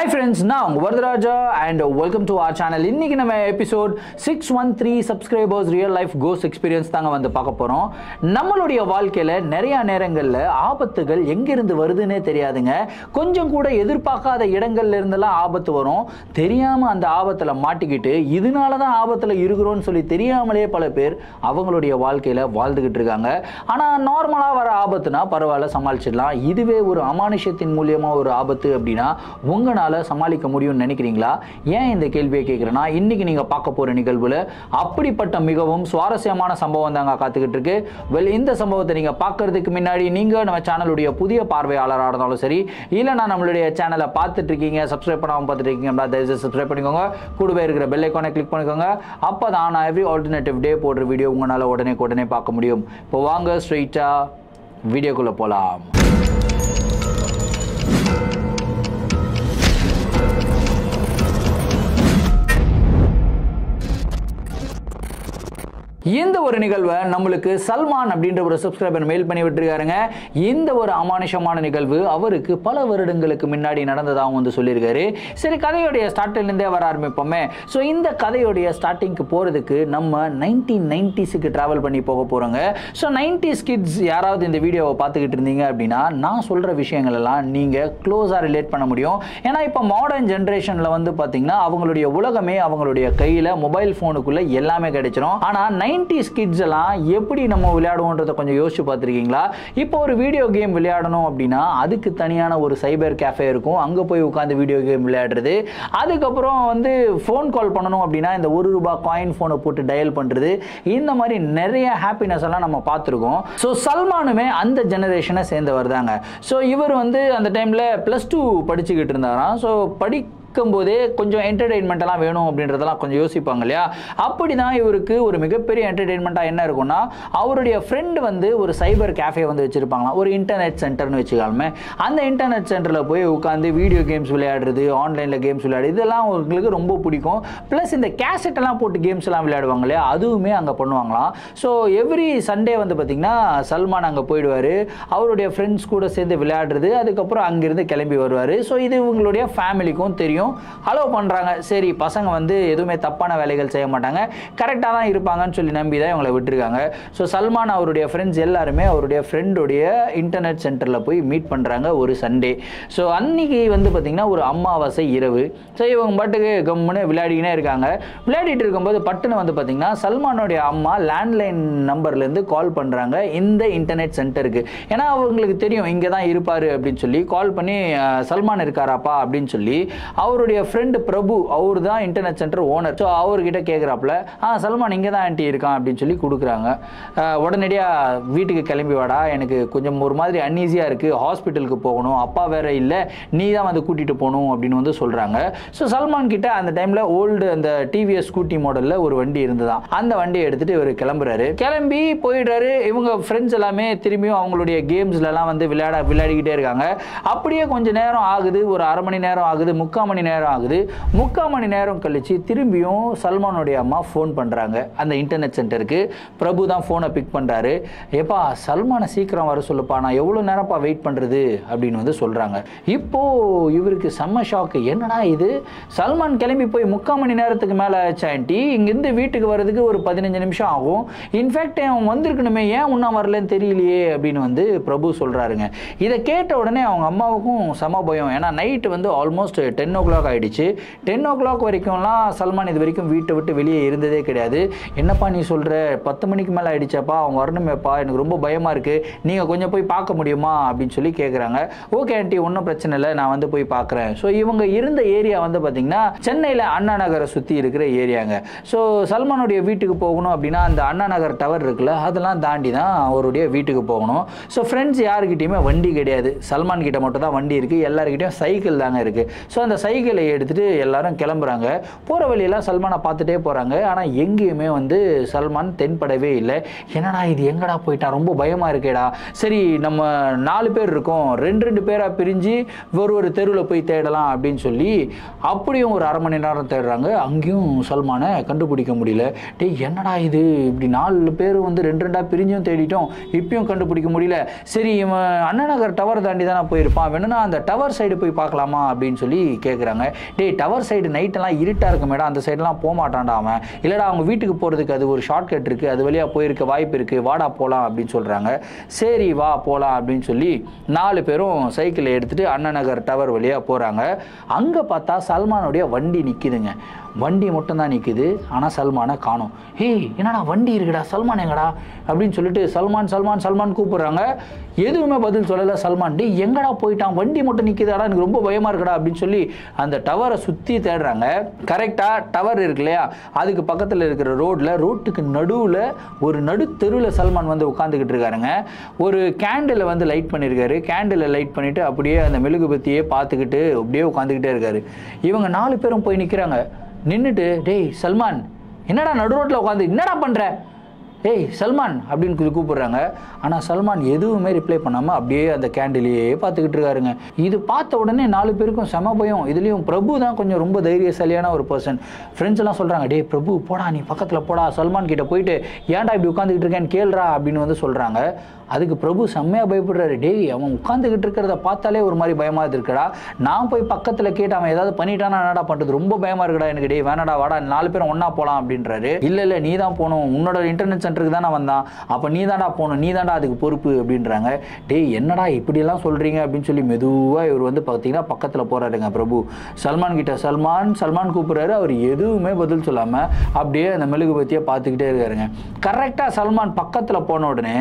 Hi friends, now Vardaraja and welcome to our channel. இன்னைக்கு நம்ம episode 613 subscribers real life ghost experience தாங்க வந்து பார்க்க போறோம். நம்மளுடைய வாழ்க்கையில நிறைய நேரங்கள்ல ஆபத்துகள் எங்க இருந்து வருதுன்னே தெரியாதுங்க. கொஞ்சம் கூட எதிர்பார்க்காத இடங்கள்ல இருந்தெல்லாம் ஆபத்து வரும். தெரியாம அந்த ஆபத்துல மாட்டிக்கிட்டு இதனால தான் ஆபத்துல இருக்கிறோம்னு சொல்லி தெரியாமலே பல பேர் அவங்களுடைய வாழ்க்கையில வாழ்ந்துகிட்டு இருக்காங்க. ஆனா நார்மலா வர ஆபத்துனா பரவாயில்ல சமாளிச்சிடலாம். இதுவே ஒரு அமானுஷ்யத்தின் மூலியமா ஒரு ஆபத்து அப்படின்னா உங்களால சமாளிக்க முடியும்னு நினைக்கிறீங்களா? ஏன் இந்த கேள்வியை கேட்கிறேன்னா, இன்னைக்கு நீங்க பார்க்க போற நிகழ்வுல அப்படிப்பட்ட மிகவும் சுவாரஸ்யமான சம்பவம் தாங்க காத்துக்கிட்டு இருக்கு. இந்த சம்பவத்தை நீங்க பார்க்கறதுக்கு முன்னாடி நீங்க நம்ம சேனலுடைய புதிய பார்வையாளராக இருந்தாலும் சரி, இல்லைனா நம்மளுடைய சேனலை பார்த்துட்டு இருக்கீங்க, சப்ஸ்கிரைப் பண்ணாமல் பார்த்துட்டு இருக்கீங்க, தயவுசெய்து சப்ஸ்கிரைப் பண்ணிக்கோங்க. கூடவே இருக்கிற பெல் ஐக்கானை கிளிக் பண்ணிக்கோங்க. அப்பதான் நான் எவ்ரி ஆல்டர்னேட்டிவ் டே போடுற வீடியோ உங்களால உடனே பார்க்க முடியும். இப்போ வாங்க ஸ்ட்ரெயிட்டா வீடியோக்குள்ள போலாம். இந்த ஒரு நிகழ்வை நம்மளுக்கு சல்மான் அப்படின்ற ஒரு சப்ஸ்கிரைபர் மெயில் பண்ணி விட்டுருக்காருங்க. இந்த ஒரு அமானுஷமான நிகழ்வு அவருக்கு பல வருடங்களுக்கு முன்னாடி நடந்ததாகவும் வந்து சொல்லியிருக்காரு. சரி, கதையுடைய ஸ்டார்டிங்லேருந்தே வர ஆரம்பிப்போமே. ஸோ இந்த கதையுடைய ஸ்டார்டிங்க்கு போகிறதுக்கு நம்ம 1990s ட்ராவல் பண்ணி போக போகிறோங்க. ஸோ 90s கிட்ஸ் யாராவது இந்த வீடியோவை பார்த்துக்கிட்டு இருந்தீங்க அப்படின்னா நான் சொல்கிற விஷயங்கள் எல்லாம் நீங்கள் க்ளோஸாக ரிலேட் பண்ண முடியும். ஏன்னா இப்போ மாடர்ன் ஜென்ரேஷனில் வந்து பார்த்தீங்கன்னா அவங்களுடைய உலகமே அவங்களுடைய கையில் மொபைல் ஃபோனுக்குள்ளே எல்லாமே கிடைச்சிரும். ஆனால் 90s கிட்ஸ் எல்லாம் எப்படி நம்ம விளையாடுவோன்றதை கொஞ்சம் யோசிச்சு பார்த்துருக்கீங்களா? இப்போ ஒரு வீடியோ கேம் விளையாடணும் அப்படின்னா அதுக்கு தனியான ஒரு சைபர் கேஃபே இருக்கும். அங்கே போய் உட்காந்து வீடியோ கேம் விளையாடுறது. அதுக்கப்புறம் வந்து ஃபோன் கால் பண்ணணும் அப்படின்னா இந்த ₹1 காயின் ஃபோனை போட்டு டயல் பண்ணுறது. இந்த மாதிரி நிறைய ஹாப்பினஸ் எல்லாம் நம்ம பார்த்துருக்கோம். ஸோ சல்மானுமே அந்த ஜெனரேஷனை சேர்ந்தவர் தாங்க. ஸோ இவர் வந்து அந்த டைமில் +2 படிச்சுக்கிட்டு இருந்தாராம். ஸோ போதே கொஞ்சம் என்டர்டெயின்மெண்ட்லாம் வேணும் அப்படின்றதெல்லாம் கொஞ்சம் யோசிப்பாங்க இல்லையா? அப்படி தான் இவருக்கு ஒரு மிகப்பெரிய என்டர்டெயின்மெண்ட்டாக என்ன இருக்குன்னா, அவருடைய ஃப்ரெண்டு வந்து ஒரு சைபர் கேஃபே வந்து வச்சுருப்பாங்களாம், ஒரு இன்டர்நெட் சென்டர்னு வச்சுக்காலுமே. அந்த இன்டர்நெட் சென்டரில் போய் உட்காந்து வீடியோ கேம்ஸ் விளையாடுறது, ஆன்லைனில் கேம்ஸ் விளையாடுறது, இதெல்லாம் அவங்களுக்கு ரொம்ப பிடிக்கும். ப்ளஸ் இந்த கேசட்டெல்லாம் போட்டு கேம்ஸ் எல்லாம் விளையாடுவாங்க இல்லையா, அதுவுமே அங்கே பண்ணுவாங்களாம். ஸோ எவ்ரி சண்டே வந்து பார்த்திங்கன்னா சல்மான் அங்கே போயிடுவார், அவருடைய ஃப்ரெண்ட்ஸ் கூட சேர்ந்து விளையாடுறது. அதுக்கப்புறம் அங்கேருந்து கிளம்பி வருவார். ஸோ இது இவங்களுடைய ஃபேமிலிக்கும் தெரியும், ஹலோ பண்ணுறாங்க. சரி, பசங்க வந்து எதுவுமே தப்பான வேலைகள் செய்ய மாட்டாங்க, கரெக்டாக தான் இருப்பாங்கன்னு சொல்லி நம்பி தான் இவங்களை விட்டுருக்காங்க. ஸோ சல்மான் அவருடைய ஃப்ரெண்ட்ஸ் எல்லாருமே அவருடைய ஃப்ரெண்டுடைய இன்டர்நெட் சென்டரில் போய் மீட் பண்ணுறாங்க ஒரு சண்டே. ஸோ அன்னைக்கு வந்து பார்த்திங்கன்னா ஒரு அமாவாசை இரவு. ஸோ இவங்க பாட்டுக்கு கம்முன்னு விளையாடிக்கினே இருக்காங்க. விளையாடிட்டு இருக்கும்போது பட்டுன்னு வந்து பார்த்திங்கன்னா சல்மானுடைய அம்மா லேண்ட்லைன் நம்பர்லேருந்து கால் பண்ணுறாங்க இந்த இன்டர்நெட் சென்டருக்கு. ஏன்னா அவங்களுக்கு தெரியும் இங்கே தான் இருப்பார் அப்படின்னு சொல்லி கால் பண்ணி சல்மான் இருக்காராப்பா அப்படின்னு சொல்லி அவருடைய ஃப்ரெண்டு பிரபு, அவர் தான் இன்டர்நெட் சென்டர் ஓனர். ஸோ அவர்கிட்ட கேட்குறாப்புல, சல்மான் இங்கே தான் ஆண்டி இருக்கான் அப்படின்னு சொல்லி கொடுக்குறாங்க. உடனடியாக வீட்டுக்கு கிளம்பி வாடா, எனக்கு கொஞ்சம் ஒரு மாதிரி அன்ஈஸியாக இருக்குது, ஹாஸ்பிட்டலுக்கு போகணும், அப்பா வேற இல்லை, நீ தான் வந்து கூட்டிகிட்டு போகணும் அப்படின்னு வந்து சொல்கிறாங்க. ஸோ சல்மான் கிட்ட அந்த டைமில் ஓல்டு அந்த டிவிஎஸ் ஸ்கூட்டி மாடலில் ஒரு வண்டி இருந்துதான். அந்த வண்டியை எடுத்துகிட்டு இவர் கிளம்புறாரு. கிளம்பி போயிடுறாரு. இவங்க ஃப்ரெண்ட்ஸ் எல்லாமே திரும்பியும் அவங்களுடைய கேம்ஸ்லாம் வந்து விளையாடிக்கிட்டே இருக்காங்க. அப்படியே கொஞ்சம் நேரம் ஆகுது, ஒரு அரை மணி நேரம் ஆகுது, 3/4 மணி நேரம் ஆகுது. 3/4 மணி நேரம் கழிச்சு திரும்பியும் சல்மானுடைய அம்மா ஃபோன் பண்ணுறாங்க அந்த இன்டர்நெட் சென்டருக்கு. பிரபு தான் ஃபோனை பிக் பண்ணுறாரு. ஏப்பா சல்மானை சீக்கிரம் வர சொல்லுப்பா, நான் எவ்வளோ நேரப்பா வெயிட் பண்ணுறது அப்படின்னு வந்து சொல்கிறாங்க. இப்போது இவருக்கு செம்ம ஷாக்கு. என்னடா இது, சல்மான் கிளம்பி போய் 3/4 மணி நேரத்துக்கு மேலே ஆச்சு ஆண்டி, இங்கேருந்து வீட்டுக்கு வர்றதுக்கு ஒரு 15 நிமிஷம் ஆகும், இன்ஃபேக்ட் அவன் வந்திருக்கணுமே, ஏன் இன்னும் வரலன்னு தெரியலையே அப்படின்னு வந்து பிரபு சொல்கிறாருங்க. இதை கேட்ட உடனே அவங்க அம்மாவுக்கும் செம பயம். ஏன்னா நைட்டு வந்து ஆல்மோஸ்ட் 10 o'clock ஆகிடுச்சு. 10 o'clock வரைக்கும்லாம் சல்மான் இது வரைக்கும் வீட்டை விட்டு வெளியே இருந்ததே கிடையாது. என்னப்பா நீ சொல்கிற, 10 மணிக்கு மேலே ஆகிடுச்சாப்பா, அவங்க வரணுமேப்பா, எனக்கு ரொம்ப பயமாக இருக்குது, நீங்கள் கொஞ்சம் போய் பார்க்க முடியுமா அப்படின்னு சொல்லி கேட்குறாங்க. ஓகே ஆண்டி, ஒன்றும் பிரச்சனை இல்லை, நான் வந்து போய் பார்க்குறேன். ஸோ இவங்க இருந்த ஏரியா வந்து பார்த்திங்கன்னா சென்னையில் அண்ணா நகரை சுற்றி இருக்கிற ஏரியாங்க. ஸோ சல்மானுடைய வீட்டுக்கு போகணும் அப்படின்னா அந்த அண்ணா நகர் டவர் இருக்குல்ல, அதெல்லாம் தாண்டி தான் அவருடைய வீட்டுக்கு போகணும். ஸோ ஃப்ரெண்ட்ஸ் யாருக்கிட்டையுமே வண்டி கிடையாது, சல்மான் கிட்ட மட்டும் தான் வண்டி இருக்குது, எல்லாருக்கிட்டையும் சைக்கிள் தாங்க இருக்குது. ஸோ அந்த சைக்கிளை எடுத்துகிட்டு எல்லாரும் கிளம்புறாங்க. போகிற வழியெல்லாம் சல்மானை பார்த்துட்டே போகிறாங்க. ஆனால் எங்கேயுமே வந்து சல்மான் தென்படவே இல்லை. என்னடா இது, எங்கடா போயிட்டான், ரொம்ப பயமாக இருக்கேடா. சரி, நம்ம 4 பேர் இருக்கோம், 2 பேராக பிரிஞ்சு ஒரு தெருவில் போய் தேடலாம் அப்படின்னு சொல்லி அப்படியும் ஒரு அரை மணி நேரம் தேடுறாங்க. அங்கேயும் சல்மானை கண்டுபிடிக்க முடியல. என்னடா இது, இப்படி 4 பேர் வந்து 2 பிரிஞ்சும் தேடிட்டோம், இப்பயும் கண்டுபிடிக்க முடியல. சரி, இவன் அண்ணா நகர் டவர் தாண்டி தானே போயிருப்பான், வேணும்னா அந்த டவர் சைடு போய் பார்க்கலாமா அப்படின்னு சொல்லி கேட்குறாங்க. கூப்பிடுறாங்க. டேய் டவர் சைடு நைட்டெல்லாம் இருட்டாக இருக்கும் மேடம், அந்த சைடெலாம் போக மாட்டான்டா அவன், இல்லைடா அவங்க வீட்டுக்கு போகிறதுக்கு அது ஒரு ஷார்ட்கட் இருக்குது, அது வழியாக போயிருக்க வாய்ப்பு இருக்குது, வாடா போகலாம் அப்படின்னு சொல்கிறாங்க. சரி வா போகலாம் அப்படின்னு சொல்லி 4 பேரும் சைக்கிளை எடுத்துகிட்டு அண்ணா நகர் டவர் வழியாக போகிறாங்க. அங்கே பார்த்தா சல்மானுடைய வண்டி நிற்கிதுங்க. வண்டி மட்டும்தான் நிற்குது, ஆனால் சல்மானை காணோம். ஏய் என்னடா வண்டி இருக்குடா, சல்மான் எங்கடா அப்படின்னு சொல்லிட்டு சல்மான் சல்மான் சல்மான் கூப்பிடுறாங்க. எதுவுமே பதில் சொல்லலை சல்மான். டே எங்கடா போயிட்டான், வண்டி மட்டும் நிற்கிதாடா, எனக்கு ரொம்ப பயமாக இருக்குடா அப்படின்னு சொல்லி அந்த டவரை சுற்றி தேடுறாங்க. கரெக்டாக டவர் இருக்கு இல்லையா, அதுக்கு பக்கத்தில் இருக்கிற ரோட்டுக்கு நடுவில் ஒரு நடு தெருவில் சல்மான் வந்து உட்காந்துக்கிட்டு இருக்காருங்க. ஒரு கேண்டிலை வந்து லைட் பண்ணியிருக்காரு. கேண்டிலை லைட் பண்ணிவிட்டு அப்படியே அந்த மெழுகுபத்தியே பார்த்துக்கிட்டு அப்படியே உட்காந்துக்கிட்டே இருக்காரு. இவங்க 4 பேரும் போய் நிற்கிறாங்க. நின்றுட்டு டேய் சல்மான் என்னடா நடு ரோட்டில் உட்காந்து என்னடா பண்ணுற, ஏய் சல்மான் அப்படின்னு கூப்பிடுறாங்க. ஆனால் சல்மான் எதுவுமே ரிப்ளை பண்ணாமல் அப்படியே அந்த கேண்டிலையே பார்த்துக்கிட்டு இருக்காருங்க. இது பார்த்த உடனே 4 பேருக்கும் செம பயம். இதுலேயும் பிரபு தான் கொஞ்சம் ரொம்ப தைரியசாலியான ஒரு பர்சன். ஃப்ரெண்ட்ஸ் எல்லாம் சொல்கிறாங்க, டே பிரபு போடா நீ பக்கத்தில் போடா, சல்மான் கிட்ட போயிட்டு ஏன்டா இப்படி உட்காந்துக்கிட்டு இருக்கேன்னு கேள்றா அப்படின்னு வந்து சொல்கிறாங்க. அதுக்கு பிரபு செம்மையாக பயப்படுறாரு. டேய் அவன் உட்காந்துக்கிட்டு இருக்கிறத பார்த்தாலே ஒரு மாதிரி பயமாக இருக்குடா, நான் போய் பக்கத்தில் கேட்டு அவன் ஏதாவது பண்ணிட்டானா என்னடா பண்ணுறது, ரொம்ப பயமாக இருக்குடா எனக்கு, டே வேணாடா வாடா 4 பேரும் ஒன்றா போகலாம் அப்படின்றாரு. இல்லை நீ தான் போகணும், உன்னோட இன்டர்நெட் சென்டருக்கு தானே வந்தான், அப்போ நீ தாண்டா போகணும், நீ தாண்டா அதுக்கு பொறுப்பு அப்படின்றாங்க. டேய் என்னடா இப்படியெல்லாம் சொல்கிறீங்க அப்படின்னு சொல்லி மெதுவாக இவர் வந்து பார்த்தீங்கன்னா பக்கத்தில் போகிறாருங்க பிரபு. சல்மான் கிட்ட சல்மான் கூப்பிட்றாரு. அவர் எதுவுமே பதில் சொல்லாமல் அப்படியே அந்த மெழுகுபத்தியை பார்த்துக்கிட்டே இருக்காருங்க. கரெக்டாக சல்மான் பக்கத்தில் போன உடனே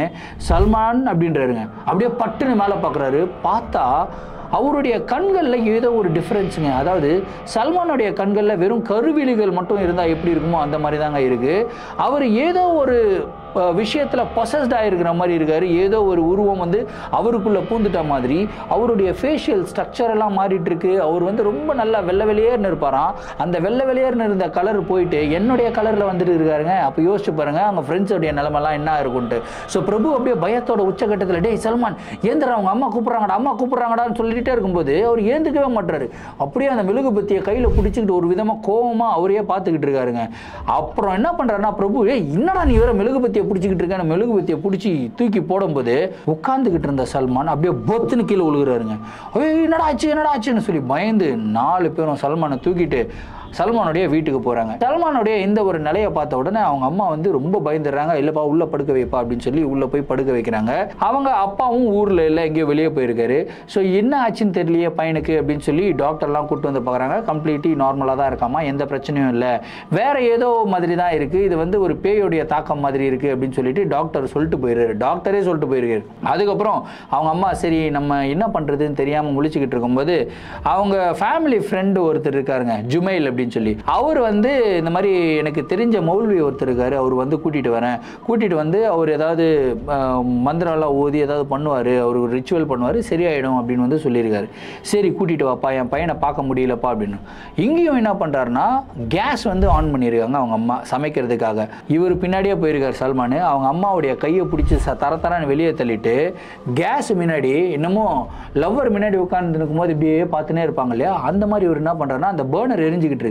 சல்மான் அப்படின்றாருங்க. அப்படியே பட்டுன்னு மேலே பார்க்குறாரு. பார்த்தா அவருடைய கண்களில் ஏதோ ஒரு டிஃப்ரென்ஸுங்க. அதாவது சல்மானுடைய கண்களில் வெறும் கருவிழிகள் மட்டும் இருந்தால் எப்படி இருக்குமோ அந்த மாதிரி தாங்க இருக்குது. அவர் ஏதோ ஒரு விஷயத்தில் பொசஸ்டாக இருக்கிற மாதிரி இருக்காரு. ஏதோ ஒரு உருவம் வந்து அவருக்குள்ளே பூந்துட்ட மாதிரி அவருடைய ஃபேஷியல் ஸ்ட்ரக்சர் எல்லாம் மாறிட்டு இருக்கு. அவர் வந்து ரொம்ப நல்லா வெள்ளை வெளியேர்னு இருப்பாராம். அந்த வெள்ளை வெளியேர்னு இருந்த கலர் போயிட்டு என்னுடைய கலரில் வந்துட்டு இருக்காருங்க. அப்போ யோசிச்சு பாருங்க அவங்க ஃப்ரெண்ட்ஸோடைய நிலைமெல்லாம் என்ன இருக்கும்ட்டு. ஸோ பிரபு அப்படியே பயத்தோட உச்சகட்டத்தில் டேய் சல்மான் ஏந்திர அவங்க அம்மா கூப்பிட்றாங்கடான்னு சொல்லிட்டே இருக்கும்போது அவர் ஏந்துக்கவே மாட்டாரு. அப்படியே அந்த மெழுகுபத்தியை கையில் பிடிச்சிக்கிட்டு ஒரு விதமாக கோவமாக அவரையே பார்த்துக்கிட்டு இருக்காருங்க. அப்புறம் என்ன பண்ணுறாருன்னா பிரபு என்னடா நீ வேற மெழுகுபத்தி பிடிச்சிக்கிட்டு இருக்க, மெழுகுபத்தியை பிடிச்சி தூக்கி போடும்போது உட்கார்ந்துகிட்டு இருந்த சல்மான் அப்படியே பொத்துன்னு கீழே விழுகிறாருங்க. என்னடா ஆச்சுன்னு சொல்லி பயந்து 4 பேரும் சல்மானை தூக்கிட்டு சல்மானுடைய வீட்டுக்கு போகிறாங்க. சல்மானுடைய இந்த ஒரு நிலையை பார்த்த உடனே அவங்க அம்மா வந்து ரொம்ப பயந்துடுறாங்க. இல்லைப்பா உள்ளே படுக்க வைப்பா அப்படின்னு சொல்லி உள்ளே போய் படுக்க வைக்கிறாங்க. அவங்க அப்பாவும் ஊரில் இல்லை எங்கேயோ வெளியே போயிருக்காரு. ஸோ என்ன ஆச்சுன்னு தெரியலையே பையனுக்கு அப்படின்னு சொல்லி டாக்டர்லாம் கூப்பிட்டு வந்து பார்க்குறாங்க. கம்ப்ளீட்லி நார்மலாக தான் இருக்காமா, எந்த பிரச்சனையும் இல்லை, வேற ஏதோ மாதிரி தான் இருக்குது, இது வந்து ஒரு பேயோடைய தாக்கம் மாதிரி இருக்குது அப்படின்னு சொல்லிட்டு டாக்டரே சொல்லிட்டு போயிருக்காரு. அதுக்கப்புறம் அவங்க அம்மா சரி நம்ம என்ன பண்ணுறதுன்னு தெரியாமல் முழிச்சுக்கிட்டு இருக்கும்போது அவங்க ஃபேமிலி ஃப்ரெண்டு ஒருத்தர் இருக்காருங்க, ஜுமைல் அப்படின்னு சொல்லி. அவர் வந்து இந்த மாதிரி எனக்கு தெரிஞ்ச மௌல்வி ஒருத்தர் இருக்காரு, அவர் வந்து கூட்டிட்டு வந்து அவர் ஏதாவது மந்திரம்லாம் ஓதி ஏதாவது பண்ணுவார், அவர் ஒரு ரிச்சுவல் பண்ணுவார், சரியாயிடும் அப்படின்னு வந்து சொல்லியிருக்காரு. சரி கூட்டிட்டு வாப்பா, என் பையனை பார்க்க முடியலப்பா அப்படின்னு. இங்கேயும் என்ன பண்ணுறாருன்னா கேஸ் வந்து ஆன் பண்ணியிருக்காங்க அவங்க அம்மா சமைக்கிறதுக்காக. இவர் பின்னாடியே போயிருக்காரு சல்மான். அவங்க அம்மாவுடைய கையை பிடிச்சி தரன்னு வெளியே தள்ளிட்டு கேஸ் முன்னாடி என்னமோ லவ்வர் முன்னாடி உட்கார்ந்து இருக்கும்போது இப்படியே பார்த்துனே இருப்பாங்க இல்லையா, அந்த மாதிரி இவர் என்ன பண்ணுறாருன்னா அந்த பர்னர் எரிஞ்சுக்கிட்டு இருக்கு.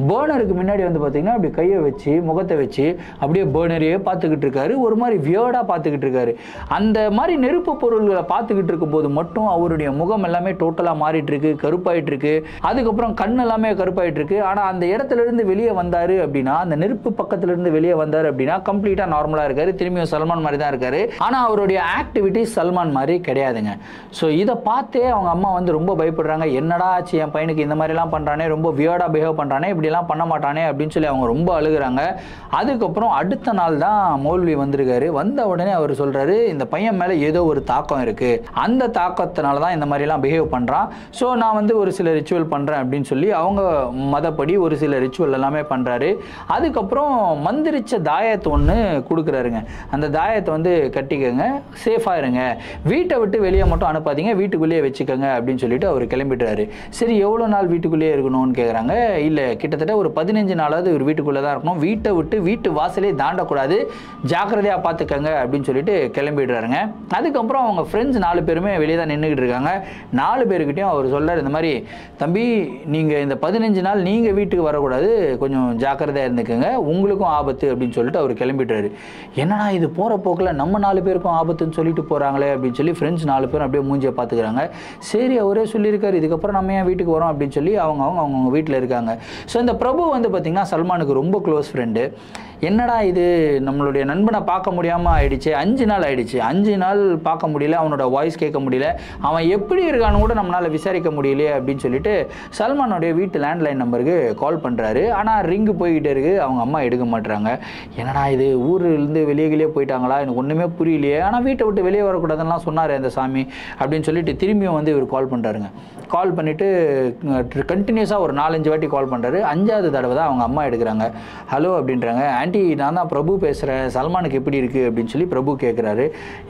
பர்னருக்கு முன்னாடி வந்து பார்த்தீங்கன்னா அப்படி கையை வச்சு முகத்தை வச்சு அப்படியே பர்னரையே பார்த்துக்கிட்டு இருக்காரு. ஒரு மாதிரி வியர்டாக பார்த்துக்கிட்டு இருக்காரு. அந்த மாதிரி நெருப்பு பொருள்களை பார்த்துக்கிட்டு இருக்கும்போது மட்டும் அவருடைய முகம் எல்லாமே டோட்டலாக மாறிட்டு இருக்கு, கருப்பாயிட்டு இருக்கு. அதுக்கப்புறம் கண் எல்லாமே கருப்பாயிட்டு இருக்கு. ஆனால் அந்த இடத்துல இருந்து வெளியே வந்தாரு அப்படின்னா, அந்த நெருப்பு பக்கத்துல இருந்து வெளியே வந்தாரு அப்படின்னா கம்ப்ளீட்டாக நார்மலாக இருக்காரு. திரும்பியும் சல்மான் மாதிரி தான் இருக்காரு. ஆனால் அவருடைய ஆக்டிவிட்டி சல்மான் மாதிரி கிடையாதுங்க. ஸோ இதை பார்த்தே அவங்க அம்மா வந்து ரொம்ப பயப்படுறாங்க. என்னடா ஆச்சு என் பையனுக்கு இந்த மாதிரிலாம் பண்ணுறானே, ரொம்ப வியர்டாக பிஹேவ் பண்ணுறானே, இப்படிலாம் பண்ண மாட்டானே அப்படின்னு சொல்லி அவங்க ரொம்ப அழுகுறாங்க. அதுக்கப்புறம் அடுத்த நாள் தான் மௌல்வி வந்திருக்காரு. வந்த உடனே அவர் சொல்றாரு இந்த பையன் மேலே ஏதோ ஒரு தாக்கம் இருக்கு, அந்த தாக்கத்தினால தான் இந்த மாதிரிலாம் பிஹேவ் பண்ணுறான். ஸோ நான் வந்து ஒரு சில ரிச்சுவல் பண்ணுறேன் அப்படின்னு சொல்லி அவங்க மதப்படி ஒரு சில ரிச்சுவல் எல்லாமே பண்ணுறாரு. அதுக்கப்புறம் மந்திரிச்ச தாயத்தை ஒன்று கொடுக்குறாருங்க. அந்த தாயத்தை வந்து கட்டிக்கங்க, சேஃபாக இருங்க, வீட்டை விட்டு வெளியே மட்டும் அனுப்பாதீங்க, வீட்டுக்குள்ளேயே வச்சுக்கோங்க அப்படின்னு சொல்லிட்டு அவர் கிளம்பிட்டுறாரு. சரி எவ்வளோ நாள் வீட்டுக்குள்ளேயே இருக்கணும்னு கேட்குறாங்க. இல்லை கிட்டத்தட்ட ஒரு 15 நாளாவது இவர் வீட்டுக்குள்ளே தான் இருக்கணும், வீட்டை விட்டு வீட்டு வாசலே தாண்டக்கூடாது, ஜாக்கிரதையாக பார்த்துக்கங்க அப்படின்னு சொல்லிட்டு கிளம்பிடுறாருங்க. அதுக்கப்புறம் அவங்க ஃப்ரெண்ட்ஸ் 4 பேருமே வெளியே தான் நின்றுக்கிட்டு இருக்காங்க. 4 பேருக்கிட்டையும் அவர் சொல்கிறார், இந்த மாதிரி தம்பி நீங்கள் இந்த 15 நாள் நீங்கள் வீட்டுக்கு வரக்கூடாது, கொஞ்சம் ஜாக்கிரதையாக இருந்துக்கோங்க, உங்களுக்கும் ஆபத்து அப்படின்னு சொல்லிட்டு அவர் கிளம்பிடுறாரு. என்னடா இது போகிற போக்கில் நம்ம 4 பேருக்கும் ஆபத்துன்னு சொல்லிட்டு போகிறாங்களே அப்படின்னு சொல்லி ஃப்ரெண்ட்ஸ் 4 பேரும் அப்படியே மூஞ்சியை பார்த்துக்கிறாங்க. சரி அவரே சொல்லியிருக்காரு, இதுக்கப்புறம் நம்ம ஏன் வீட்டுக்கு வரோம் அப்படின்னு சொல்லி அவங்க வீட்டில் இருக்காங்க. ஸோ இந்த பிரபு வந்து பார்த்திங்கன்னா சல்மானுக்கு ரொம்ப க்ளோஸ் ஃப்ரெண்டு. என்னடா இது நம்மளுடைய நண்பனை பார்க்க முடியாமல் ஆயிடுச்சு, 5 நாள் ஆயிடுச்சு, 5 நாள் பார்க்க முடியல, அவனோட வாய்ஸ் கேட்க முடியல, அவன் எப்படி இருக்கான்னு கூட நம்மளால் விசாரிக்க முடியலையே அப்படின்னு சொல்லிட்டு சல்மானுடைய வீட்டு லேண்ட்லைன் நம்பருக்கு கால் பண்ணுறாரு. ஆனால் ரிங்கு போய்கிட்டே இருக்குது, அவங்க அம்மா எடுக்க மாட்டுறாங்க. என்னடா இது ஊர்லேருந்து வெளியே போயிட்டாங்களா, எனக்கு ஒன்றுமே புரியலையே, ஆனால் வீட்டை விட்டு வெளியே வரக்கூடாதுன்னெலாம் சொன்னார் அந்த சாமி அப்படின்னு சொல்லிட்டு திரும்பியும் வந்து இவர் கால் பண்ணுறாருங்க. கால் பண்ணிவிட்டு கண்டினியூஸாக ஒரு 4-5 வாட்டி கால் பண்ணுறாரு. 5வது தடவை தான் அவங்க அம்மா எடுக்கிறாங்க. ஹலோ அப்படின்றாங்க. ஆண்டி நான் தான் பிரபு பேசுகிறேன், சல்மானுக்கு எப்படி இருக்குது அப்படின்னு சொல்லி பிரபு கேட்குறாரு.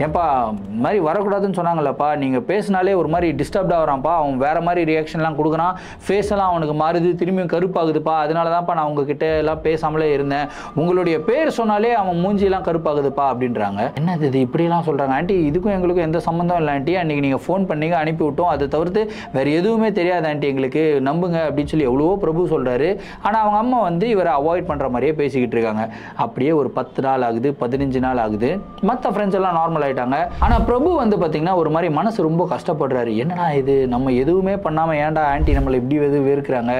ஏன்ப்பா இந்த மாதிரி வரக்கூடாதுன்னு சொன்னாங்களப்பா, நீங்கள் பேசினாலே ஒரு மாதிரி டிஸ்டர்ப்டாக வரான்ப்பா, அவன் வேறு மாதிரி ரியாக்ஷன்லாம் கொடுக்குறான், ஃபேஸ் எல்லாம் அவனுக்கு மாறுது, திரும்பியும் கருப்பாகுதுப்பா, அதனால தான்ப்பா நான் உங்ககிட்ட எல்லாம் பேசாமலே இருந்தேன், உங்களுடைய பேர் சொன்னாலே அவன் மூஞ்சியெல்லாம் கருப்பாகுதுப்பா அப்படின்றாங்க. என்னது இது இப்படிலாம் சொல்கிறாங்க ஆண்டி, இதுக்கும் எங்களுக்கும் எந்த சம்மந்தம் இல்லை ஆண்டி, அன்றைக்கி நீங்கள் ஃபோன் பண்ணீங்க அனுப்பி விட்டோம், அதை தவிர்த்து வேறு எதுவுமே தெரியாது ஆண்டி எங்களுக்கு, நம்புங்க அப்படின்னு சொல்லி எவ்வளவோ பிரபு சொல்கிறாரு. ஆனால் அவங்க அம்மா வந்து இவரை அவாய்ட் பண்ணுற மாதிரியே பேசிக்கிட்டு இருக்காங்க. அப்படியே ஒரு 10 நாள் ஆகுது, 15 நாள் ஆகுது, மற்ற ஃப்ரெண்ட்ஸ் எல்லாம் நார்மல் ஆகிட்டாங்க. ஆனால் பிரபு வந்து பார்த்திங்கன்னா ஒரு மாதிரி மனசு ரொம்ப கஷ்டப்படுறாரு. என்னடா இது நம்ம எதுவுமே பண்ணாமல் ஏன்டா ஆண்டி நம்மளை இப்படி வெறுக்கிறாங்க,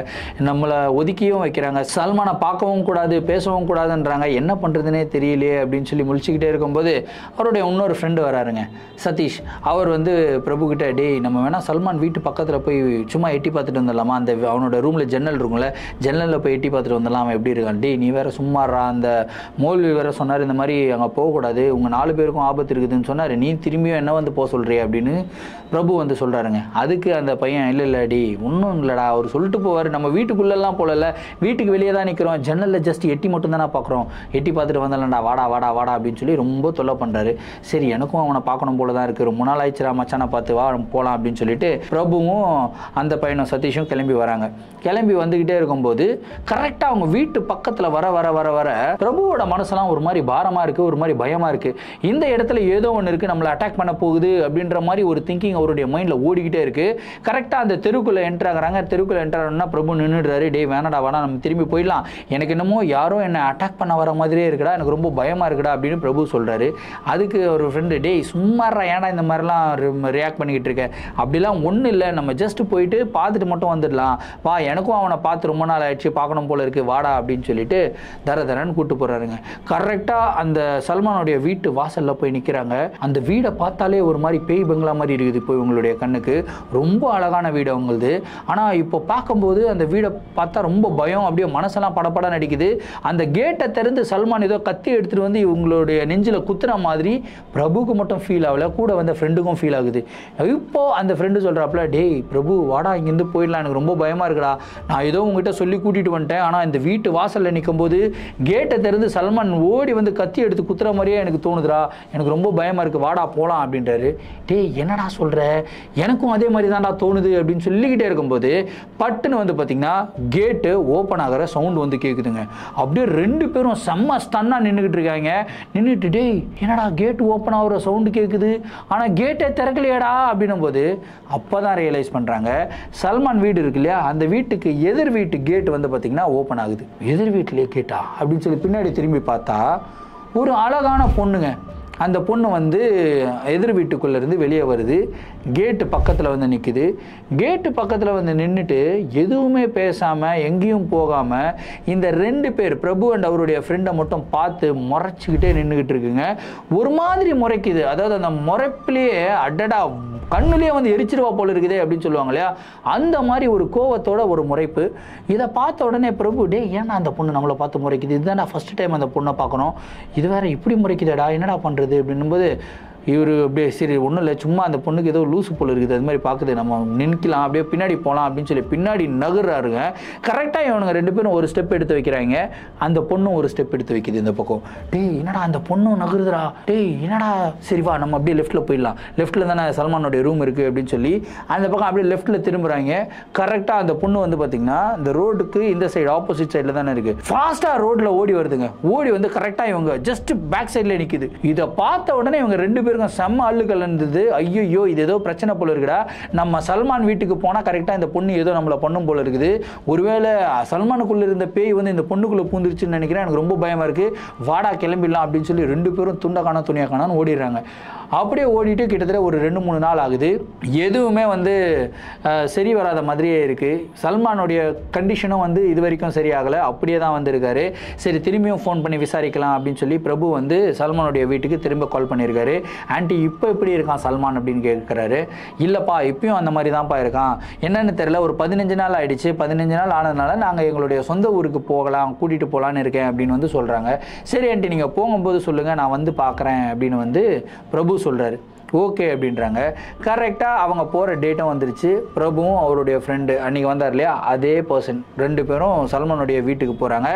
நம்மளை ஒதுக்கியும் வைக்கிறாங்க, சல்மானை பார்க்கவும் கூடாது பேசவும் கூடாதுன்றாங்க, என்ன பண்ணுறதுனே தெரியலையே அப்படின்னு சொல்லி முழிச்சுக்கிட்டே இருக்கும்போது அவருடைய இன்னொரு ஃப்ரெண்டு வராருங்க, சதீஷ். அவர் வந்து பிரபு கிட்ட, டேய் நம்ம வேணால் சல்மான் வீட்டு பக்கத்தில் போய் சும்மா எட்டி பார்த்துட்டு வந்துடலாமா, அந்த அவனோட ரூமில் ஜன்னல் இருக்கும்ல, ஜன்னலில் போய் எட்டி பார்த்துட்டு வந்துடலாம், அவன் எப்படி இருக்கான், டேய் நீ வேறு சும்மாறா, அந்த மோல்வி வேறு சொன்னார் இந்த மாதிரி அங்கே போகக்கூடாது, உங்கள் 4 பேருக்கும் ஆபத்து இருக்குதுன்னு சொன்னார், நீ திரும்பியும் என்ன வந்து போக சொல்கிறிய அப்படின்னு பிரபு வந்து சொல்கிறாருங்க. அதுக்கு அந்த பையன், இல்லை டி ஒன்றும் இல்லைடா, அவர் சொல்லிட்டு போவார், நம்ம வீட்டுக்குள்ளெல்லாம் போகல, வீட்டுக்கு வெளியே தான் நிற்கிறோம், ஜன்னலில் ஜஸ்ட் எட்டி மட்டும் தானே பார்க்குறோம், எட்டி பார்த்துட்டு வந்தலண்டா, வாடா வாடா வாடா அப்படின்னு சொல்லி ரொம்ப தொல்லை பண்ணுறாரு. சரி எனக்கும் அவனை பார்க்கணும் போல தான் இருக்குது, ரொம்ப நாள் ஆயிடுச்சுரா மச்சானை பார்த்து வா போகலாம் அப்படின்னு சொல்லிட்டு பிரபுவும் அந்த பையனும் சதீஷும் கிளம்பி வராங்க. கிளம்பி வந்துக்கிட்டே இருக்கும்போது கரெக்டாக அவங்க வீட்டு பக்கத்தில் வர வர வர வர பிரபுவோட மனசெல்லாம் ஒரு மாதிரி பாரமாக இருக்குது, ஒரு மாதிரி பயமாக இருக்குது. இந்த இடத்துல ஏதோ ஒன்று இருக்குது, நம்மளை அட்டாக் பண்ண போகுது அப்படின்ற மாதிரி ஒரு திங்கிங் அவருடைய மைண்டில் ஓடிக்கிட்டே இருக்குது. கரெக்டாக அந்த தெருக்குள்ளே என்ட்ரு ஆகிறாங்க. தெருக்குள்ளே என்ட்ரு ஆகணும்னா பிரபு நின்றுடுறாரு. டே வேணாடா வேணா நம்ம திரும்பி போயிடலாம், எனக்கு என்னமோ யாரோ என்னை அட்டாக் பண்ண வர மாதிரியே இருக்குடா, எனக்கு ரொம்ப பயமாக இருக்குடா அப்படின்னு பிரபு சொல்கிறாரு. அதுக்கு ஒரு ஃப்ரெண்டு, டேய் சும்மாறா ஏன்டா இந்த மாதிரிலாம் ரியாக்ட் பண்ணிக்கிட்டு இருக்க, அப்படிலாம் ஒன்றும் இல்லை, நம்ம ஜஸ்ட் போயிட்டு பார்த்துட்டு மட்டும் வந்துடலாம், வா எனக்கும் அவனை பார்த்து ரொம்ப நாள் ஆயிடுச்சு, பார்க்கணும் போல இருக்குது வாடா அப்படின்னு சொல்லிட்டு தரன்னு கூப்பிட்டு போகிறாருங்க. கரெக்டாக அந்த சல்மானுடைய வீட்டு வாசலில் போய் நிற்கிறாங்க. அந்த வீடை பார்த்தாலே ஒரு மாதிரி பேய் பங்களா மாதிரி இருக்குது இப்போ இவங்களுடைய கண்ணுக்கு, ரொம்ப அழகான வீடு அவங்களது. ஆனால் இப்போ பார்க்கும்போது அந்த வீடை பார்த்தா ரொம்ப பயம், அப்படியே மனசெல்லாம் படப்பட நடிக்குது. அந்த கேட்டை திறந்து சல்மான் ஏதோ கத்தி எடுத்துகிட்டு வந்து இவங்களுடைய நெஞ்சில் குத்துற மாதிரி பிரபுக்கு மட்டும் ஃபீல் ஆகலை, கூட வந்த ஃப்ரெண்டுக்கும் ஃபீல் ஆகுது. இப்போ அந்த ஃப்ரெண்டு சொல்கிறாப்புல, டேய் பிரபு வாடா இங்கேருந்து போயிடலாம், எனக்கு ரொம்ப பயமாக இருக்குடா, நான் ஏதோ உங்ககிட்ட சொல்லி கூட்டிகிட்டு வந்துட்டேன், ஆனால் இந்த வீட்டு வாசலில் நிற்கும்போது கேட்டை திறந்து சல்மான் ஓடி வந்து கத்தி எடுத்து குத்துற மாதிரியே எனக்கு தோணுதுடா, எனக்கு ரொம்ப பயமாக இருக்குது, வாடா போகலாம் அப்படின்றாரு. டேய் என்னடா சொல்கிற, எனக்கும் அதே மாதிரி தான்டா தோணுது அப்படின்னு சொல்லிக்கிட்டே இருக்கும்போது பட்டுன்னு வந்து பார்த்திங்கன்னா கேட்டு ஓப்பன் ஆகிற சவுண்டு வந்து கேட்குதுங்க. அப்படியே 2 பேரும் செம்ம ஸ்டன்னாக நின்றுக்கிட்டு இருக்காங்க. நின்றுட்டு டேய் என்னடா கேட்டு ஓப்பன் ஆகிற சவுண்டு கேட்குது ஆனால் கேட்டை திறக்கலையாடா அப்படின்னும் போது அப்போ தான் ரியலைஸ் பண்ணுறாங்க, சல்மான் வீடு இருக்கு இல்லையா, அந்த வீட்டுக்கு எதிர் வீட்டு கேட் வந்து பார்த்திங்கன்னா ஓப்பன் ஆகுது. எதிர் வீட்டிலே கேட்டா அப்படின்னு சொல்லி பின்னாடி திரும்பி பார்த்தா ஒரு அழகான பொண்ணுங்க. அந்த பொண்ணு வந்து எதிர் வீட்டுக்குள்ளேருந்து வெளியே வருது, கேட்டு பக்கத்தில் வந்து நிற்குது. கேட்டு பக்கத்தில் வந்து நின்றுட்டு எதுவுமே பேசாமல் எங்கேயும் போகாமல் இந்த 2 பேர் பிரபு அண்ட் அவருடைய ஃப்ரெண்டை மட்டும் பார்த்து முறைச்சிக்கிட்டே நின்றுக்கிட்டு இருக்குங்க. ஒரு மாதிரி முறைக்குது, அதாவது அந்த முறைப்பிலேயே அடடா கண்ணுலேயே வந்து எரிச்சிருவா போல இருக்குதே அப்படின்னு சொல்லுவாங்க இல்லையா, அந்த மாதிரி ஒரு கோவத்தோட ஒரு முறைப்பு. இதை பார்த்த உடனே பிரபு, டே ஏன்னா அந்த பொண்ணு நம்மளை பார்த்து முறைக்குது, இதுதான் நான் ஃபஸ்ட் டைம் அந்த பொண்ணை பார்க்கணும், இது வேற இப்படி முறைக்குதேடா, என்னடா பண்ணுறது அப்படின்னும்போது இவர் அப்படியே சரி ஒன்றும் இல்லை, சும்மா அந்த பொண்ணுக்கு ஏதோ லூசு போல் இருக்குது, அது மாதிரி பார்க்குது, நம்ம நிற்கலாம், அப்படியே பின்னாடி போகலாம் அப்படின்னு சொல்லி பின்னாடி நகர்றாருங்க. கரெக்டாக இவனுங்க 2 பேரும் ஒரு ஸ்டெப் எடுத்து வைக்கிறாங்க, அந்த பொண்ணும் ஒரு ஸ்டெப் எடுத்து வைக்குது இந்த பக்கம். டேய் என்னடா அந்த பொண்ணும் நகருதுடா, டேய் என்னடா, சரி வா நம்ம அப்படியே லெஃப்ட்டில் போயிடலாம், லெஃப்ட்டில் தானே சல்மானோடைய ரூம் இருக்குது அப்படின்னு சொல்லி அந்த பக்கம் அப்படியே லெஃப்ட்டில் திரும்புகிறாங்க. கரெக்டாக அந்த பொண்ணு வந்து பார்த்தீங்கன்னா இந்த ரோடுக்கு இந்த சைடு ஆப்போசிட் சைடில் தானே இருக்குது. ஃபாஸ்ட்டாக ரோட்டில் ஓடி வருதுங்க. ஓடி வந்து கரெக்டாக இவங்க ஜஸ்ட் பேக் சைடில் நிற்குது. இதை பார்த்த உடனே இவங்க 2 பேருக்கும் செம்ம அள்ளுக்கல் இருந்தது. ஐயோ இது ஏதோ பிரச்சனை போல இருக்குடா, நம்ம சல்மான் வீட்டுக்கு போனால் கரெக்டாக இந்த பொண்ணு ஏதோ நம்மளை பண்ணும் போல இருக்குது, ஒருவேளை சல்மானுக்குள்ளே இருந்த பேய் வந்து இந்த பொண்ணுக்குள்ளே பூந்துருச்சுன்னு நினைக்கிறேன், எனக்கு ரொம்ப பயமாக இருக்குது, வாடா கிளம்பிடலாம் அப்படின்னு சொல்லி 2 பேரும் துண்டை காணா துணியை காணான்னு ஓடிடுறாங்க. அப்படியே ஓடிட்டு கிட்டத்தட்ட ஒரு 2-3 நாள் ஆகுது. எதுவுமே வந்து சரி வராத மாதிரியே இருக்குது. சல்மானுடைய கண்டிஷனும் வந்து இது வரைக்கும் சரியாகலை, அப்படியே தான் வந்திருக்காரு. சரி திரும்பியும் ஃபோன் பண்ணி விசாரிக்கலாம் அப்படின்னு சொல்லி பிரபு வந்து சல்மானுடைய வீட்டுக்கு திரும்ப கால் பண்ணியிருக்காரு. ஆண்டி இப்போ எப்படி இருக்கான் சல்மான் அப்படின்னு கேட்குறாரு. இல்லைப்பா இப்பயும் அந்த மாதிரி தான்ப்பா இருக்கான், என்னன்னு தெரியல, ஒரு 15 நாள் ஆயிடுச்சு, 15 நாள் ஆனதுனால நாங்கள் எங்களுடைய சொந்த ஊருக்கு போகலாம், கூட்டிகிட்டு போகலான்னு இருக்கேன் அப்படின்னு வந்து சொல்கிறாங்க. சரி ஆண்டி நீங்கள் போகும்போது சொல்லுங்கள், நான் வந்து பார்க்குறேன் அப்படின்னு வந்து பிரபு சொல்கிறாரு. ஓகே அப்படின்றாங்க. கரெக்டாக அவங்க போகிற டேட்டும் வந்துருச்சு. பிரபுவும் அவருடைய ஃப்ரெண்டு அன்றைக்கி வந்தார் இல்லையா, அதே பர்சன் 2 பேரும் சல்மானுடைய வீட்டுக்கு போகிறாங்க.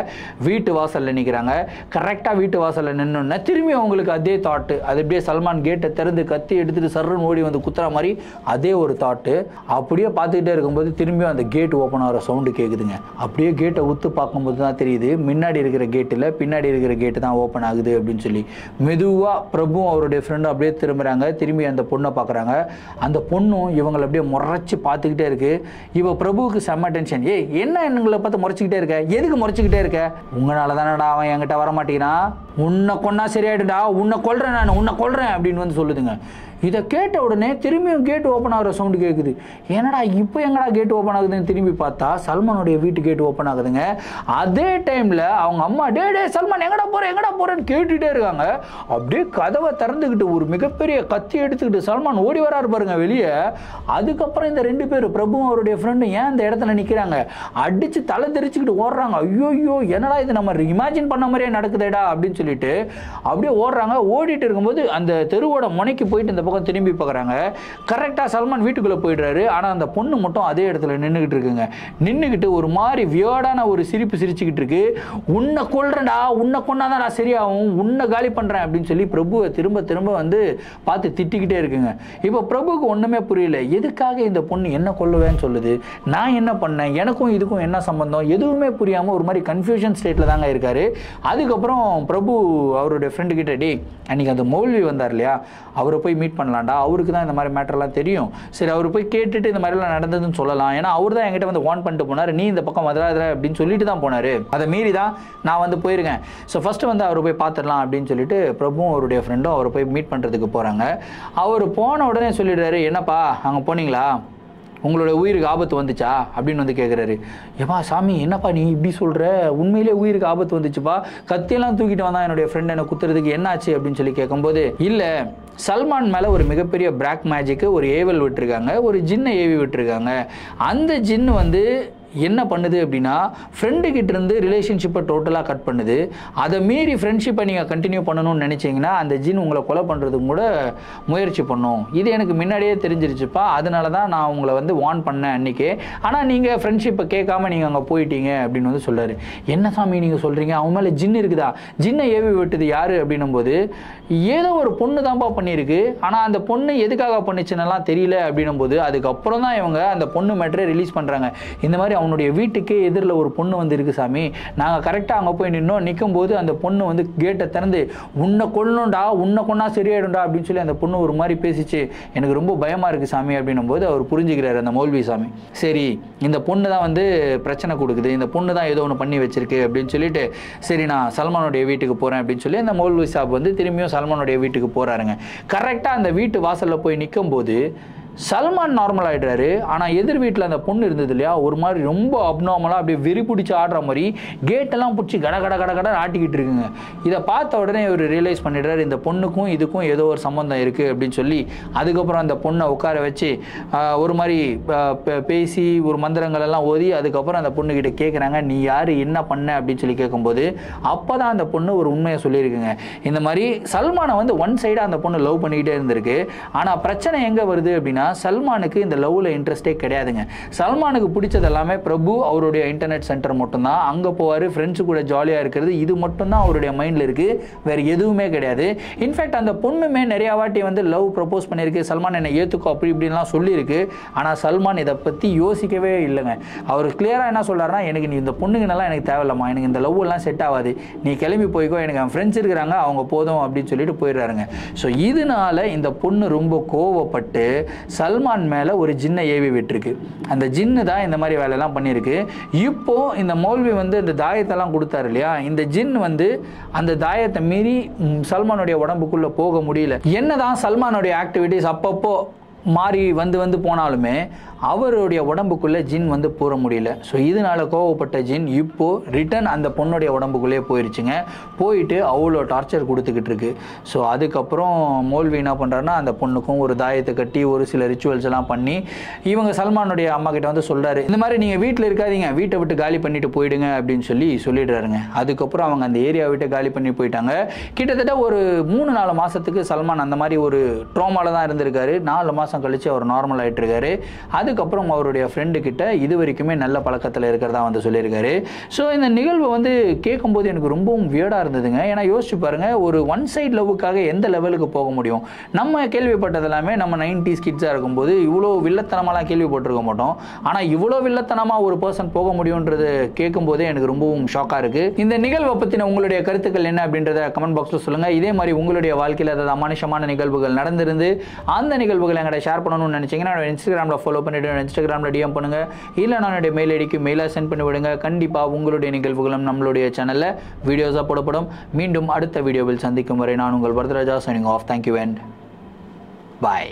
வீட்டு வாசலில் நிற்கிறாங்க. கரெக்டாக வீட்டு வாசலில் நின்னோன்னே திரும்பி அவங்களுக்கு அதே தாட்டு, அது அப்படியே சல்மான் கேட்டை திறந்து கத்தி எடுத்துகிட்டு சர்றன்னு ஓடி வந்து குத்துற மாதிரி அதே ஒரு தாட்டு. அப்படியே பார்த்துக்கிட்டே இருக்கும்போது திரும்பியும் அந்த கேட் ஓப்பன் ஆகிற சவுண்டு கேட்குதுங்க. அப்படியே கேட்டை உத்து பார்க்கும்போது தான் தெரியுது முன்னாடி இருக்கிற கேட்டில் பின்னாடி இருக்கிற கேட்டு தான் ஓப்பன் ஆகுது அப்படின்னு சொல்லி. மெதுவாக பிரபுவும் அவருடைய ஃப்ரெண்டும் அப்படியே திரும்புகிறாங்க. திரும்பி அந்த பொண்ணை பார்க்குறாங்க. அந்த பொண்ணும் இவங்களை அப்படியே முறைச்சி பார்த்துக்கிட்டே இருக்கு. இவ பிரபுவுக்கு செம்ம டென்ஷன். ஏய் என்ன எங்களை பார்த்து முறைச்சிக்கிட்டே இருக்க, எதுக்கு முறைச்சிக்கிட்டே இருக்க, உங்களால தானடா அவன் என்கிட்ட வர மாட்டேங்கிறான், உன்னை கொன்னா சரியாயிடுடா, உன்னை கொல்றேன், நான் உன்னை கொல்றேன் அப்படின்னு வந்து சொல்லுதுங்க. இதை கேட்ட உடனே திரும்பியும் கேட் ஓப்பன் ஆகிற சவுண்டு கேட்குது. என்னடா இப்போ எங்கடா கேட் ஓப்பன் ஆகுதுன்னு திரும்பி பார்த்தா சல்மானுடைய வீட்டு கேட் ஓப்பன் ஆகுதுங்க. அதே டைமில் அவங்க அம்மா டே சல்மான் எங்கடா போகிறேன்னு கேட்டுகிட்டே இருக்காங்க. அப்படியே கதவை திறந்துக்கிட்டு ஒரு மிகப்பெரிய கத்தி எடுத்துக்கிட்டு சல்மான் ஓடி வராரு பாருங்க வெளியே. அதுக்கப்புறம் இந்த 2 பேர் பிரபுவும் அவருடைய ஃப்ரெண்டும் ஏன் இந்த இடத்துல நிற்கிறாங்க, அடித்து தலை தெரிச்சுக்கிட்டு ஓடுறாங்க. ஐயோ என்னடா இது நம்ம இமேஜின் பண்ண மாதிரியே நடக்குதேடா அப்படின்னு சொல்லிட்டு அப்படியே ஓடுறாங்க. ஓடிட்டு இருக்கும்போது அந்த தெருவோட முனைக்கு போயிட்டு இந்த பக்கம் திரும்பி பார்க்குறாங்க. கரெக்டாக சல்மான் வீட்டுக்குள்ளே போயிடுறாரு. ஆனால் அந்த பொண்ணு மட்டும் அதே இடத்துல நின்றுக்கிட்டு இருக்குங்க. நின்றுக்கிட்டு ஒரு மாதிரி வியர்டான ஒரு சிரிப்பு சிரிச்சுக்கிட்டு இருக்கு. உன்னை கொல்றேன்டா, உன்னை கொண்டாதான் சரியாகும், உன்னை காலி பண்ணுறேன் அப்படின்னு சொல்லி பிரபுவை திரும்ப திரும்ப வந்து பார்த்து திட்டிக்கிட்டே இருக்குங்க. இப்போ பிரபுவுக்கு ஒன்றுமே புரியல, எதுக்காக இந்த பொண்ணு என்ன கொல்லுவேன்னு சொல்லுது, நான் என்ன பண்ணேன், எனக்கும் இதுக்கும் என்ன சம்பந்தம், எதுவுமே புரியாமல் ஒரு மாதிரி கன்ஃபியூஷன் ஸ்டேட்டில் தாங்க இருக்காரு. அதுக்கப்புறம் பிரபு அவருடைய ஃப்ரெண்டு கிட்ட டே அன்றைக்கி அந்த மௌல்வி வந்தார் இல்லையா, அவரை போய் மீட் பண்ணலாம்டா, அவருக்கு தான் இந்த மாதிரி மேட்டர்லாம் தெரியும், சரி அவர் போய் கேட்டுட்டு இந்த மாதிரிலாம் நடந்ததுன்னு சொல்லலாம், ஏன்னா அவர் தான் என்கிட்ட வந்து வார்ன் பண்ணிட்டு போனார், நீ இந்த பக்கம் வராத அப்படின்னு சொல்லிட்டு தான் போனார், அதை மீறி தான் நான் வந்து போயிருக்கேன், ஸோ ஃபஸ்ட்டு வந்து அவரை போய் பார்த்துடலாம் அப்படின்னு சொல்லிட்டு பிரபுவும் அவருடைய ஃப்ரெண்டும் அவரை போய் மீட் பண்ணுறதுக்கு போகிறாங்க. அவர் போன உடனே சொல்லிடுறாரு, என்னப்பா அங்கே போனீங்களா, உங்களோட உயிருக்கு ஆபத்து வந்துச்சா அப்படின்னு வந்து கேட்குறாரு. ஏப்பா சாமி என்னப்பா நீ இப்படி சொல்கிற, உண்மையிலே உயிருக்கு ஆபத்து வந்துச்சுப்பா, கத்தியெல்லாம் தூக்கிட்டு வந்தான் என்னுடைய ஃப்ரெண்ட் என்னை குத்துறதுக்கு, என்னாச்சு அப்படின்னு சொல்லி கேட்கும்போது, இல்லை சல்மான் மேலே ஒரு மிகப்பெரிய பிளாக் மேஜிக்கு ஒரு ஏவல் விட்டுருக்காங்க, ஒரு ஜின்னை ஏவி விட்டுருக்காங்க, அந்த ஜின்னு வந்து என்ன பண்ணுது அப்படின்னா ஃப்ரெண்டு கிட்ட இருந்து ரிலேஷன்ஷிப்பை டோட்டலாக கட் பண்ணுது. அதை மீறி ஃப்ரெண்ட்ஷிப்பை நீங்கள் கண்டினியூ பண்ணணும்னு நினச்சிங்கன்னா அந்த ஜின் உங்களை கொலை பண்ணுறதுக்கு கூட முயற்சி பண்ணும். இது எனக்கு முன்னாடியே தெரிஞ்சிருச்சுப்பா, அதனால தான் நான் உங்களை வந்து வார்ன் பண்ணேன் அன்றைக்கே, ஆனால் நீங்கள் ஃப்ரெண்ட்ஷிப்பை கேட்காம நீங்கள் அங்கே போயிட்டீங்க அப்படின்னு வந்து சொல்கிறார். என்ன சாமி நீங்கள் சொல்கிறீங்க, அவன் மேலே ஜின் இருக்குதா, ஜின்னை ஏவி விட்டது யார் அப்படின்னும் போது ஏதோ ஒரு பொண்ணு தான்ப்பா பண்ணியிருக்கு, ஆனால் அந்த பொண்ணு எதுக்காக பண்ணிச்சுன்னெல்லாம் தெரியல அப்படின்னும் போது அதுக்கப்புறம் தான் இவங்க அந்த பொண்ணு மேட்டரே ரிலீஸ் பண்ணுறாங்க. இந்த மாதிரி அவனுடைய வீட்டுக்கே எதிரில் ஒரு பொண்ணு வந்து இருக்கு சாமி, நாங்கள் கரெக்டாக அங்கே போய் நிற்கும் போது அந்த பொண்ணு வந்து கேட்டை திறந்து உன்னை கொல்லணும்டா, உன்னை கொண்டா சரியாயிடும்டா அப்படின்னு சொல்லி அந்த பொண்ணு ஒரு மாதிரி பேசிச்சு, எனக்கு ரொம்ப பயமாக இருக்குது சாமி அப்படின்னும் போது அவர் புரிஞ்சுக்கிறார் அந்த மௌல்வி சாமி. சரி இந்த பொண்ணு தான் வந்து பிரச்சனை கொடுக்குது, இந்த பொண்ணு தான் ஏதோ ஒன்று பண்ணி வச்சிருக்கு அப்படின்னு சொல்லிட்டு சரி நான் சல்மானுடைய வீட்டுக்கு போகிறேன் அப்படின்னு சொல்லி அந்த மௌல்வி சாப் வந்து திரும்பியும் சல்மானுடைய வீட்டுக்கு போகிறாருங்க. கரெக்டாக அந்த வீட்டு வாசலில் போய் நிற்கும் போது சல்மான் நார்மல் ஆகிடுறாரு. ஆனால் எதிர் வீட்டில் அந்த பொண்ணு இருந்தது இல்லையா, ஒரு மாதிரி ரொம்ப அப்நார்மலாக அப்படியே வெறி பிடிச்சி ஆடுற மாதிரி கேட்டெல்லாம் பிடிச்சி கட கட கட கட ஆட்டிக்கிட்டு இருக்குங்க. இதை பார்த்த உடனே இவர் ரியலைஸ் பண்ணிடுறாரு, இந்த பொண்ணுக்கும் இதுக்கும் ஏதோ ஒரு சம்மந்தம் இருக்குது அப்படின்னு சொல்லி அதுக்கப்புறம் அந்த பொண்ணை உட்கார வச்சு ஒரு மாதிரி பேசி ஒரு மந்திரங்கள் எல்லாம் ஓதி அதுக்கப்புறம் அந்த பொண்ணுக்கிட்ட கேட்குறாங்க, நீ யார், என்ன பண்ண அப்படின்னு சொல்லி கேட்கும்போது அப்போ தான் அந்த பொண்ணு ஒரு உண்மையை சொல்லியிருக்குங்க. இந்த மாதிரி சல்மானை வந்து ஒன் சைடாக அந்த பொண்ணு லவ் பண்ணிக்கிட்டே இருந்திருக்கு. ஆனால் பிரச்சனை எங்கே வருது அப்படின்னா, சல்மானுக்கு இந்த லவ்ல இன்ட்ரெஸ்டே கிடையாதுங்க. சல்மானுக்கு பிடிச்சது எல்லாமே பிரபு அவருடைய இன்டர்நெட் சென்டர் மட்டும்தான். அங்கே போவார், ஃப்ரெண்ட்ஸு கூட ஜாலியாக இருக்கிறது, இது மட்டும்தான் அவருடைய மைண்டில் இருக்குது, வேறு எதுவுமே கிடையாது. இன்ஃபேக்ட் அந்த பொண்ணுமே நிறையா வாட்டி வந்து லவ் ப்ரப்போஸ் பண்ணியிருக்கு, சல்மான் என்னை ஏற்றுக்கோ அப்படி இப்படின்லாம் சொல்லியிருக்கு. ஆனால் சல்மான் இதை பற்றி யோசிக்கவே இல்லைங்க. அவர் கிளியராக என்ன சொல்கிறாருன்னா, எனக்கு நீ இந்த பொண்ணுங்கன்னெல்லாம் எனக்கு தேவையில்லம்மா, எனக்கு இந்த லவ் எல்லாம் செட் ஆகாது, நீ கிளம்பி போய்க்கோ, எனக்கு என் ஃப்ரெண்ட்ஸ் இருக்கிறாங்க அவங்க போதும் அப்படின்னு சொல்லிட்டு போயிடுறாருங்க. ஸோ இதனால இந்த பொண்ணு ரொம்ப கோவப்பட்டு சல்மான் மேலே ஒரு ஜின்னை ஏவி விட்டுருக்கு. அந்த ஜின்னு தான் இந்த மாதிரி வேலையெல்லாம் பண்ணியிருக்கு. இப்போ இந்த மௌல்வி வந்து இந்த தாயத்தெல்லாம் கொடுத்தாரு இல்லையா, இந்த ஜின் வந்து அந்த தாயத்தை மீறி சல்மானுடைய உடம்புக்குள்ளே போக முடியல. என்னதான் சல்மானுடைய ஆக்டிவிட்டிஸ் அப்பப்போ மாறி வந்து போனாலுமே அவருடைய உடம்புக்குள்ளே ஜின் வந்து போற முடியல. ஸோ இதனால கோவப்பட்ட ஜின் இப்போ ரிட்டன் அந்த பொண்ணுடைய உடம்புக்குள்ளே போயிடுச்சுங்க. போயிட்டு அவ்வளோ டார்ச்சர் கொடுத்துக்கிட்டு இருக்கு. ஸோ அதுக்கப்புறம் மௌல்வி என்ன பண்ணுறாருன்னா, அந்த பொண்ணுக்கும் ஒரு தாயத்தை கட்டி ஒரு சில ரிச்சுவல்ஸ் எல்லாம் பண்ணி இவங்க சல்மானுடைய அம்மா கிட்ட வந்து சொல்கிறாரு, இந்த மாதிரி நீங்கள் வீட்டில் இருக்காதீங்க, வீட்டை விட்டு காலி பண்ணிட்டு போயிடுங்க அப்படின்னு சொல்லிடுறாருங்க. அதுக்கப்புறம் அவங்க அந்த ஏரியா விட்டு காலி பண்ணி போயிட்டாங்க. கிட்டத்தட்ட ஒரு 3-4 மாதத்துக்கு சல்மான் அந்த மாதிரி ஒரு ட்ரோமால தான் இருந்திருக்காரு. 4 மாதம் கழிச்சு அவர் நார்மல் ஆகிட்டு இருக்காரு. அதுக்கப்புறம் அவருடைய ஃப்ரெண்டு கிட்ட இது வரைக்குமே நல்ல பழக்கத்தில் இருக்கிறதா வந்து சொல்லியிருக்காரு. ஸோ இந்த நிகழ்வு வந்து கேட்கும்போது எனக்கு ரொம்பவும் வியர்டாக இருந்ததுங்க. ஏன்னா யோசிச்சு பாருங்க, ஒரு ஒன் சைட் லவ்வுக்காக எந்த லெவலுக்கு போக முடியும்? நம்ம கேள்விப்பட்டது எல்லாமே நம்ம 90s கிட்ஸாக இருக்கும்போது இவ்வளோ வில்லத்தனமாலாம் கேள்விப்பட்டிருக்க மாட்டோம். ஆனால் இவ்வளோ வில்லத்தனமாக ஒரு பர்சன் போக முடியுன்றது கேட்கும்போதே எனக்கு ரொம்பவும் ஷாக்காக இருக்குது. இந்த நிகழ்வை பற்றின உங்களுடைய கருத்துக்கள் என்ன அப்படின்றத கமெண்ட் பாக்ஸில் சொல்லுங்கள். இதே மாதிரி உங்களுடைய வாழ்க்கையில் ஏதாவது அமானுஷமான நிகழ்வுகள் நடந்திருந்து அந்த நிகழ்வுகளை எங்கிட்ட ஷேர் பண்ணணும்னு நினைச்சீங்கன்னா இன்ஸ்டாகிராமில் ஃபாலோ பண்ணிட்டு இன்ஸ்டாகிராமில் டிஎம் பண்ணுங்க, இல்லை என்னுடைய மெயில் ஐடிக்கு மெயிலாக சென்ட் பண்ணி விடுங்க. கண்டிப்பாக உங்களுடைய நிகழ்வுகளும் நம்மளுடைய சேனலில் வீடியோஸாக போடப்படும். மீண்டும் அடுத்த வீடியோவில் சந்திக்கும் வரை நான் உங்கள் Varadaraja signing off. Thank you and bye.